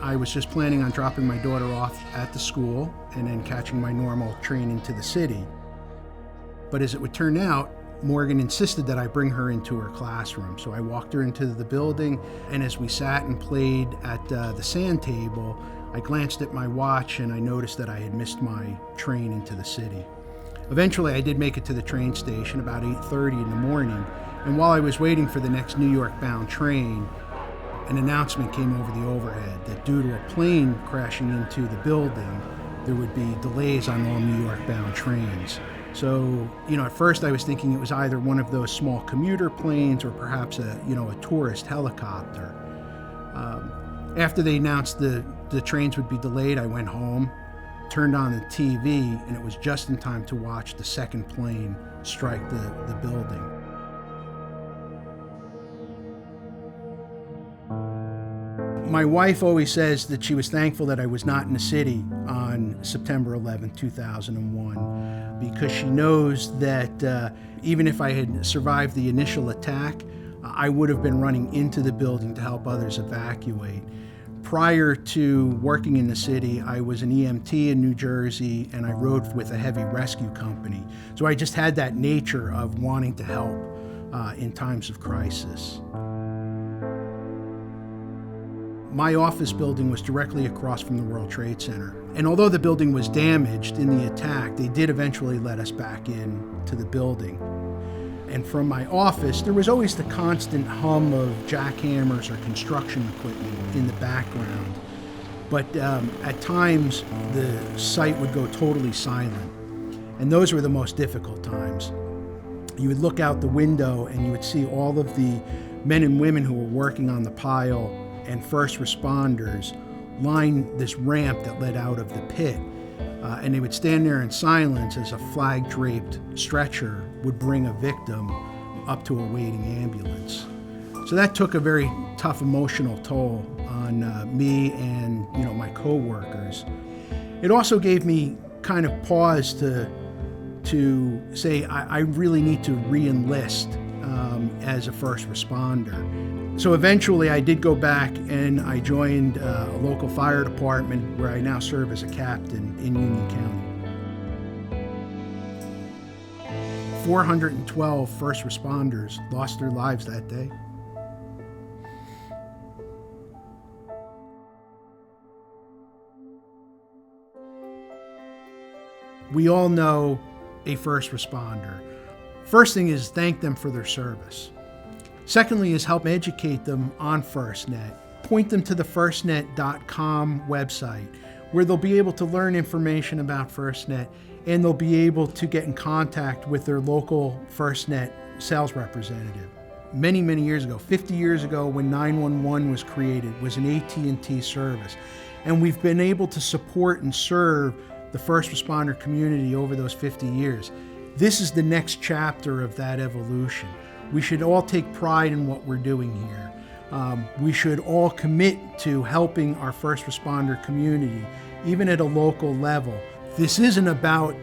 I was just planning on dropping my daughter off at the school and then catching my normal train into the city. But as it would turn out, Morgan insisted that I bring her into her classroom. So I walked her into the building, and as we sat and played at the sand table, I glanced at my watch and I noticed that I had missed my train into the city. Eventually, I did make it to the train station about 8:30 in the morning, and while I was waiting for the next New York-bound train, an announcement came over the overhead that due to a plane crashing into the building, there would be delays on all New York-bound trains. So, at first I was thinking it was either one of those small commuter planes or perhaps a tourist helicopter. After they announced the trains would be delayed, I went home, turned on the TV, and it was just in time to watch the second plane strike the building. My wife always says that she was thankful that I was not in the city on September 11, 2001, because she knows that even if I had survived the initial attack, I would have been running into the building to help others evacuate. Prior to working in the city, I was an EMT in New Jersey, and I rode with a heavy rescue company. So I just had that nature of wanting to help in times of crisis. My office building was directly across from the World Trade Center. And although the building was damaged in the attack, they did eventually let us back in to the building. And from my office, there was always the constant hum of jackhammers or construction equipment in the background. But at times, the site would go totally silent. And those were the most difficult times. You would look out the window and you would see all of the men and women who were working on the pile and first responders line this ramp that led out of the pit. And they would stand there in silence as a flag-draped stretcher would bring a victim up to a waiting ambulance. So that took a very tough emotional toll on me and my co-workers. It also gave me kind of pause to say I really need to re-enlist as a first responder. So eventually I did go back and I joined a local fire department where I now serve as a captain in Union County. 412 first responders lost their lives that day. We all know a first responder. First thing is thank them for their service. Secondly is help educate them on FirstNet. Point them to the FirstNet.com website where they'll be able to learn information about FirstNet, and they'll be able to get in contact with their local FirstNet sales representative. Many, many years ago, 50 years ago when 911 was created, was an AT&T service. And we've been able to support and serve the first responder community over those 50 years. This is the next chapter of that evolution. We should all take pride in what we're doing here. We should all commit to helping our first responder community, even at a local level. This isn't about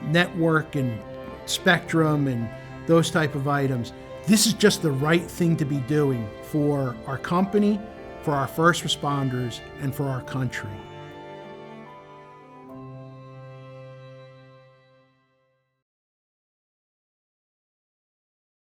network and spectrum and those type of items. This is just the right thing to be doing for our company, for our first responders, and for our country.